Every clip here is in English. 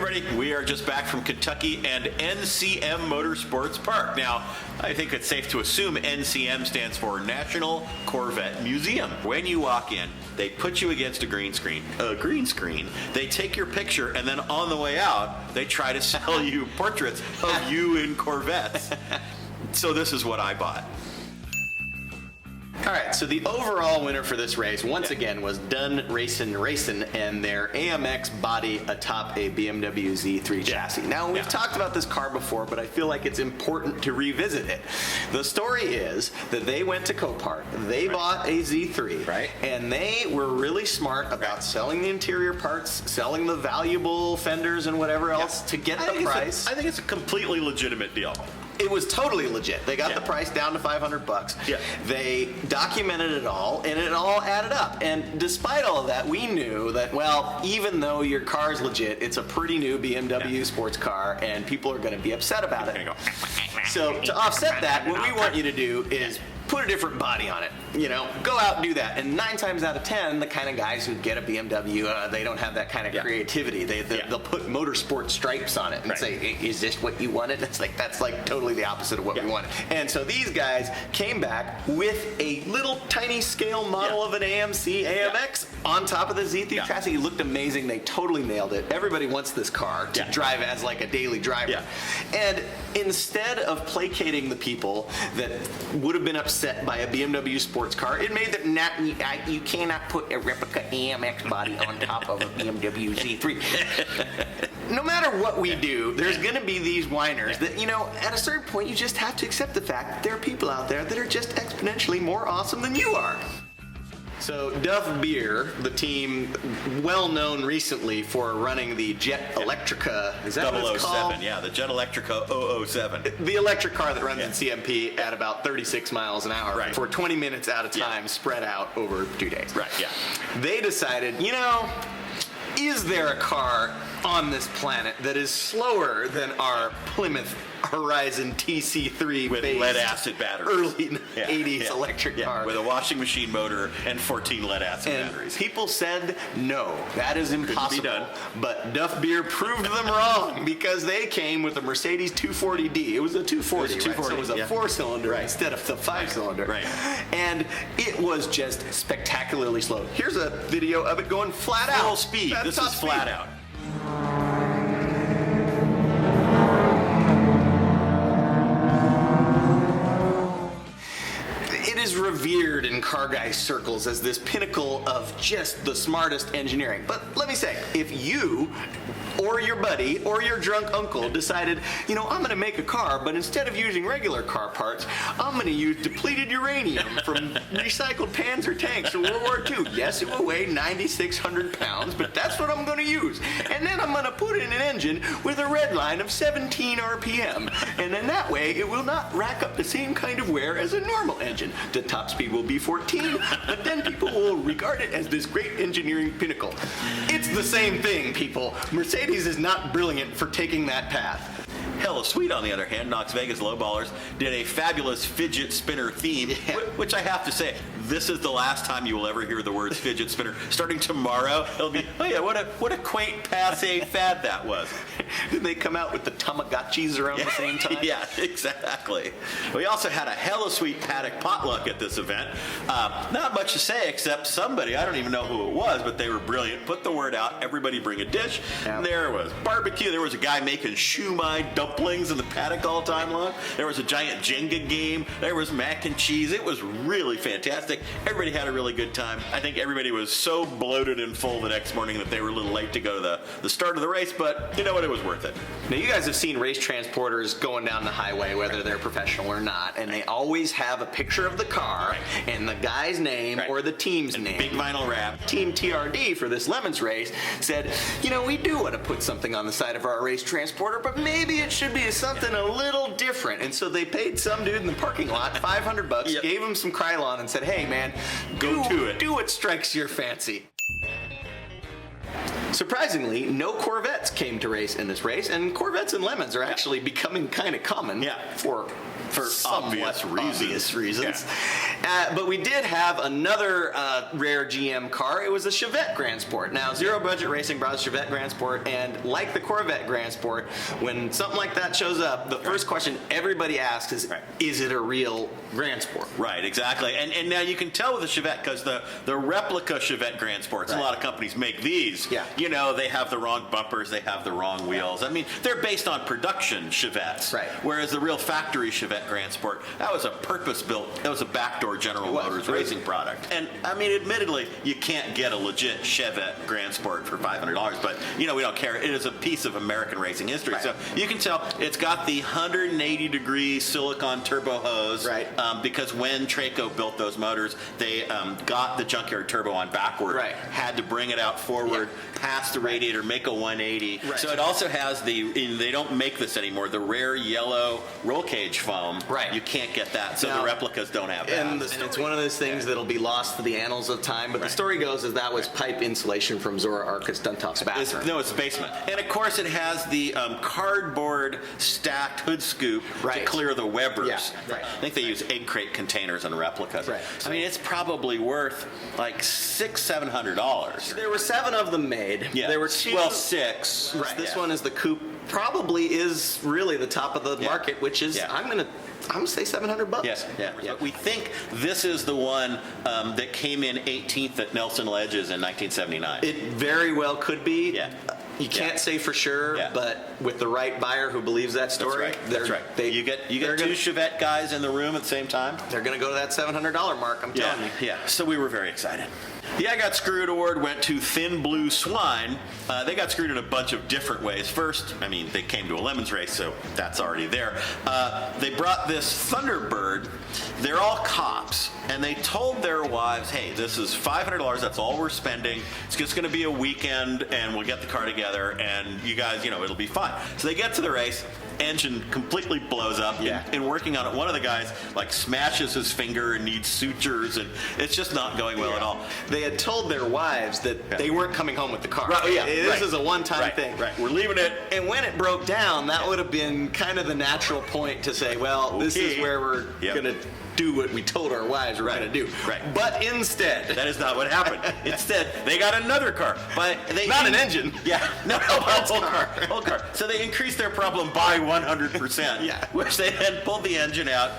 everybody. We are just back from Kentucky and NCM Motorsports Park. Now, I think it's safe to assume NCM stands for National Corvette Museum. When you walk in, they put you against a green screen. They take your picture, and then on the way out, they try to sell you portraits of you in Corvettes. So this is what I bought. All right, so the overall winner for this race, once again, was Done Racin' and their AMX body atop a BMW Z3 chassis. Now, we've talked about this car before, but I feel like it's important to revisit it. The story is that they went to Copart, they bought a Z3, and they were really smart about selling the interior parts, selling the valuable fenders and whatever else to get the price. I think it's a completely legitimate deal. It was totally legit. They got the price down to $500. Yeah. They documented it all, and it all added up. And despite all of that, we knew that, well, even though your car's legit, it's a pretty new BMW sports car, and people are going to be upset about it. So to offset that, what we want you to do is put a different body on it. You know, go out and do that. And 9 times out of 10, the kind of guys who get a BMW, they don't have that kind of creativity. They'll put motorsport stripes on it and say, is this what you wanted? It's like, that's like totally the opposite of what we wanted. And so these guys came back with a little tiny scale model of an AMC AMX on top of the Z3 chassis. It looked amazing. They totally nailed it. Everybody wants this car to drive as like a daily driver. And instead of placating the people that would have been upset by a BMW sports car, it made them you cannot put a replica AMX body on top of a BMW Z3. No matter what we do, there's going to be these whiners that, you know, at a certain point you just have to accept the fact that there are people out there that are just exponentially more awesome than you are. So Duff Beer, the team well known recently for running the Jet Electrica, is that what it's called? 007, the Jet Electrica 007. The electric car that runs in CMP at about 36 miles an hour for 20 minutes at a time, spread out over 2 days. They decided, you know, is there a car on this planet that is slower than our Plymouth Horizon TC3 with lead-acid batteries, early 80s electric car with a washing machine motor and 14 lead-acid batteries. People said no, that is impossible. Couldn't be done. But Duff Beer proved them wrong because they came with a Mercedes 240D. It was a 240, so it was a 4-cylinder instead of the 5-cylinder. And it was just spectacularly slow. Here's a video of it going flat out. Full speed. This is flat out. Revered in car guy circles as this pinnacle of just the smartest engineering. But let me say, if you or your buddy or your drunk uncle decided, you know, I'm going to make a car, but instead of using regular car parts, I'm going to use depleted uranium from recycled Panzer tanks from World War II. Yes, it will weigh 9,600 pounds, but that's what I'm going to use. And then I'm going to put in an engine with a red line of 17 RPM. And then that way, it will not rack up the same kind of wear as a normal engine. The top speed will be 14, but then people will regard it as this great engineering pinnacle. It's the same thing, people. Mercedes is not brilliant for taking that path. Hella Sweet, on the other hand, Knox Vegas Lowballers, did a fabulous fidget spinner theme, which I have to say, this is the last time you will ever hear the words fidget spinner. Starting tomorrow, it'll be, oh yeah, what a quaint passe fad that was. Did they come out with the Tamagotchis around the same time? Yeah, exactly. We also had a Hella Sweet paddock potluck at this event. Not much to say except somebody, I don't even know who it was, but they were brilliant. Put the word out, everybody bring a dish. Yeah. There was barbecue. There was a guy making shumai dumplings in the paddock all time long. There was a giant Jenga game. There was mac and cheese. It was really fantastic. Everybody had a really good time. I think everybody was so bloated and full the next morning that they were a little late to go to the start of the race, but you know what? It was worth it. Now, you guys have seen race transporters going down the highway, whether they're professional or not, and they always have a picture of the car and the guy's name or the team's name. Big vinyl wrap. Team TRD for this Lemons race said, you know, we do want to put something on the side of our race transporter, but maybe it should be something a little different. And so they paid some dude in the parking lot $500, gave him some Krylon and said, hey man, do what strikes your fancy. Surprisingly, no Corvettes came to race in this race, and Corvettes and Lemons are actually becoming kind of common for obvious reasons. But we did have another rare GM car. It was a Chevette Grand Sport. Now, Zero Budget Racing brought a Chevette Grand Sport, and like the Corvette Grand Sport, when something like that shows up, the first question everybody asks is it a real Grand Sport? Right, exactly. And now you can tell with the Chevette, because the replica Chevette Grand Sports, a lot of companies make these. Yeah. You know, they have the wrong bumpers, they have the wrong wheels. I mean, they're based on production Chevettes. Right. Whereas the real factory Chevette Grand Sport, that was a purpose-built, that was a backdoor General Motors racing product. And, I mean, admittedly, you can't get a legit Chevette Grand Sport for $500, but, you know, we don't care. It is a piece of American racing history. Right. So you can tell it's got the 180-degree silicon turbo hose. Right. Because when Traco built those motors, they got the junkyard turbo on backward, had to bring it out forward, past the radiator, make a 180. Right. So it also has they don't make this anymore, the rare yellow roll cage foam. Right. You can't get that, so now, the replicas don't have that. And it's one of those things that'll be lost to the annals of time, but the story goes is that was pipe insulation from Zora Arcus Duntop's bathroom. No, it's the basement. And of course it has the cardboard stacked hood scoop to clear the Webbers. Yeah. Right. I think they use egg crate containers on replicas. Right. I mean, it's probably worth like $600-700. There were 7 of them made. Yeah. There were 2. Well, 6. Right. This one is the coupe. Probably is really the top of the market, which is I'm gonna say $700. Yes, yeah. But we think this is the one that came in 18th at Nelson Ledges in 1979. It very well could be. Yeah. You can't say for sure, but with the right buyer who believes that story, that's right. You get 2 Chevette guys in the room at the same time. They're going to go to that $700 mark. I'm telling you. Yeah. So we were very excited. The I Got Screwed award went to Thin Blue Swine. They got screwed in a bunch of different ways. First, I mean, they came to a Lemons race, so that's already there. They brought this Thunderbird. They're all cops, and they told their wives, hey, this is $500. That's all we're spending. It's just going to be a weekend, and we'll get the car together, and you guys, you know, it'll be fine. So they get to the race. Engine completely blows up. And working on it, one of the guys like smashes his finger and needs sutures, and it's just not going well at all. They had told their wives that they weren't coming home with the car. Right, This is a one-time thing. Right, we're leaving it. And when it broke down, that would have been kind of the natural point to say, well, this is where we're going to do what we told our wives we're going to do. Right. But instead, that is not what happened. Instead, they got another car. But they not an engine. Yeah. No, whole car. So they increased their problem by 100%. Which they then pulled the engine out,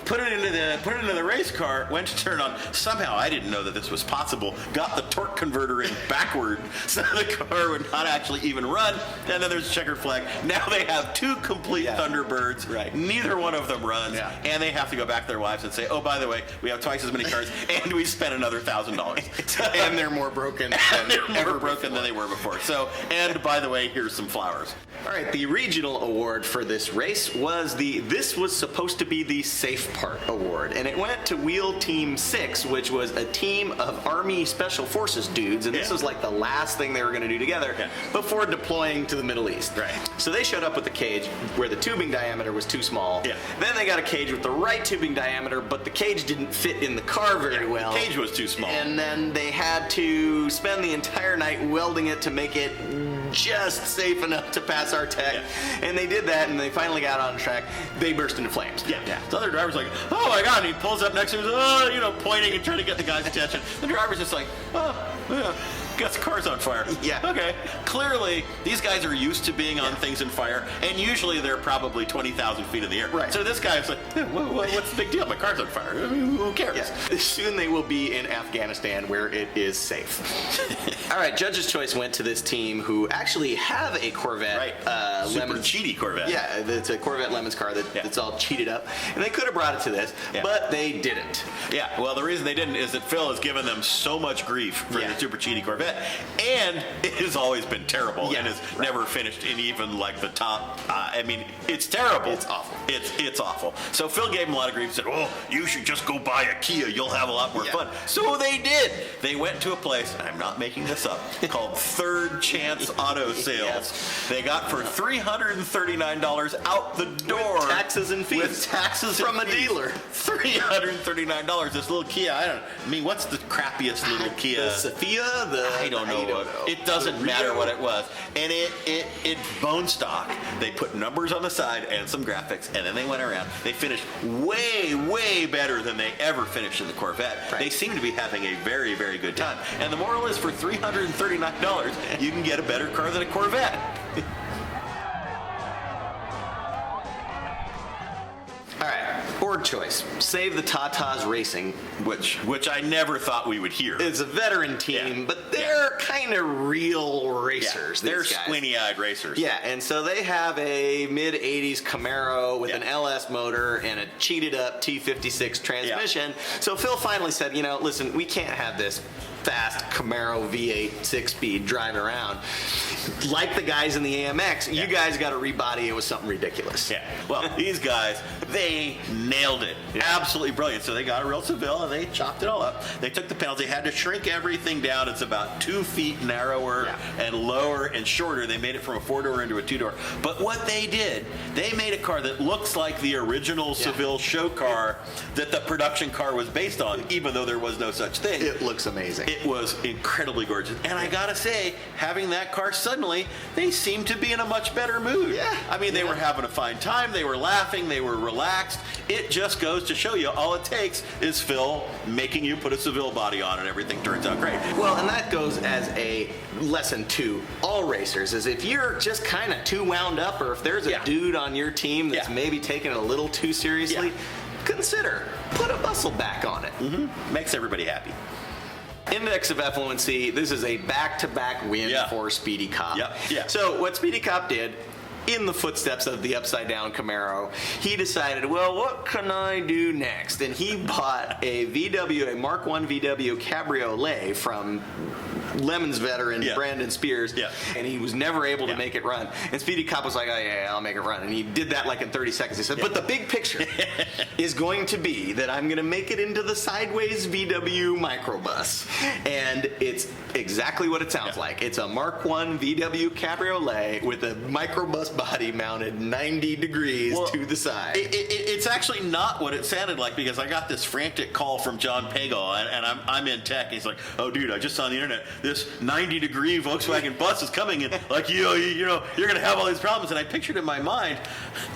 put it into the race car, went to turn on. Somehow, I didn't know that this was possible. Got the torque converter in backward, so the car would not actually even run. And then there's a checkered flag. Now they have 2 complete Thunderbirds. Right. Neither one of them runs, and they have to go back to their wives and say, "Oh, by the way, we have twice as many cars, and we spent another $1,000." And they're more broken. Than they were before. So, and by the way, here's some flowers. All right, the regional award for this race was this was supposed to be the Safe Part Award, and it went to Wheel Team 6, which was a team of Army Special Forces dudes, and this was like the last thing they were going to do together before deploying to the Middle East. Right. So they showed up with a cage where the tubing diameter was too small. Yeah. Then they got a cage with the right tubing diameter, but the cage didn't fit in the car very well. The cage was too small. And then they had to spend the entire night welding it to make it just safe enough to pass our tech. And they did that, and they finally got on track. They burst into flames. The other driver's like, oh my God, and he pulls up next to him, pointing and trying to get the guy's attention. The driver's just like, guess the car's on fire. Okay. Clearly, these guys are used to being on things in fire, and usually they're probably 20,000 feet in the air. Right. So this guy's like, what's the big deal? My car's on fire. Who cares? Soon they will be in Afghanistan where it is safe. All right, Judge's Choice went to this team who actually have a Corvette. Super Lemons. cheaty Corvette. Yeah, it's a Corvette Lemons car that's all cheated up. And they could have brought it to this, but they didn't. Yeah, well, the reason they didn't is that Phil has given them so much grief for the super cheaty Corvette, and it has always been terrible and has never finished in even like the top. I mean, it's terrible. It's awful. It's awful. So Phil gave him a lot of grief and said, oh, you should just go buy a Kia. You'll have a lot more fun. So they did. They went to a place, and I'm not making this up, called Third Chance Auto Sales. They got for $339 out the door. With taxes and fees. With taxes from and a fees. dealer. $339. This little Kia, I mean, what's the crappiest little Kia? The Sophia, I don't know. It doesn't matter what it was. And it bone stock. They put numbers on the side and some graphics, and then they went around. They finished way better than they ever finished in the Corvette. Right. They seem to be having a very, very good time. And the moral is, for $339, you can get a better car than a Corvette. All right, org choice. Save the Tatas Racing. Which I never thought we would hear. It's a veteran team, but they're kind of real racers. They're these guys. squinty-eyed racers. Yeah, and so they have a mid-'80s Camaro with an LS motor and a cheated-up T56 transmission. So Phil finally said, listen, we can't have this fast Camaro V8 6-speed driving around. Like the guys in the AMX, you guys got to rebody it with something ridiculous. Yeah. Well, these guys, they nailed it. Absolutely brilliant. So they got a real Seville and they chopped it all up. They took the panels. They had to shrink everything down. It's about 2 feet narrower and lower and shorter. They made it from a 4-door into a 2-door. But what they did, they made a car that looks like the original Seville show car that the production car was based on, even though there was no such thing. It looks amazing. It was incredibly gorgeous. And I gotta say, having that car suddenly, they seemed to be in a much better mood. Yeah. I mean, they were having a fine time. They were laughing. They were relaxed. It just goes to show you, all it takes is Phil making you put a Seville body on and everything turns out great. Well, and that goes as a lesson to all racers, is if you're just kind of too wound up, or if there's a dude on your team that's maybe taking it a little too seriously, consider put a Bustle Back on it. Makes everybody happy. Index of Effluency, this is a back-to-back win for Speedycop. So what Speedycop did, in the footsteps of the upside-down Camaro, he decided, well, what can I do next? And he bought a VW, a Mark I VW Cabriolet from Lemons veteran Brandon Spears, and he was never able to make it run. And Speedycop was like, oh yeah, I'll make it run. And he did that like in 30 seconds. He said, but the big picture is going to be that I'm going to make it into the sideways VW microbus. And it's exactly what it sounds like. It's a Mark I VW Cabriolet with a microbus body mounted 90 degrees to the side. It's actually not what it sounded like, because I got this frantic call from John Pagel, and I'm in tech, and he's like, oh dude, I just saw on the internet, this 90-degree Volkswagen bus is coming, and like, you're going to have all these problems. And I pictured in my mind,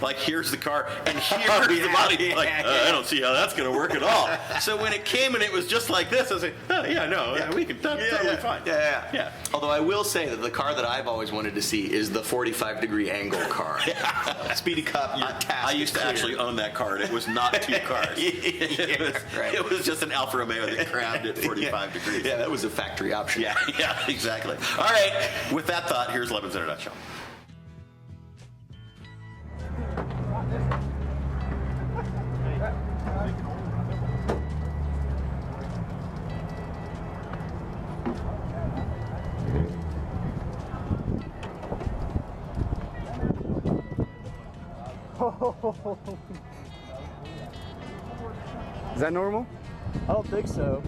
like, here's the car, and here's the body. Like, I don't see how that's going to work at all. So when it came and it was just like this, I was like, oh yeah, no, we can, that's totally fine. Yeah. Although I will say that the car that I've always wanted to see is the 45-degree angle car. Speedycop, your task. I used to actually own that car, and it was not 2 cars. It was just an Alfa Romeo that crammed at 45 degrees. Yeah, that was a factory option. Yeah, exactly. All right, with that thought, here's Lemons in a nutshell. Is that normal? I don't think so.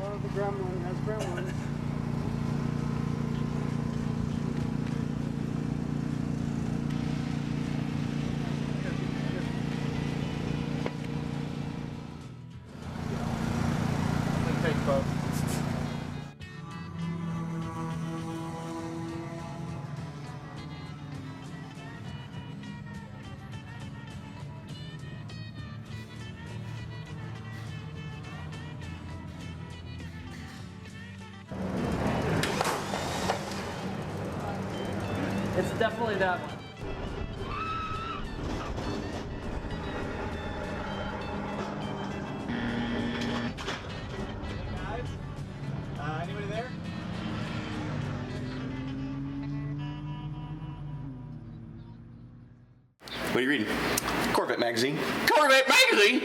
Oh, the ground one, that's ground one. Take both. It's definitely that one. Anybody there? What are you reading? Corvette magazine. Corvette magazine?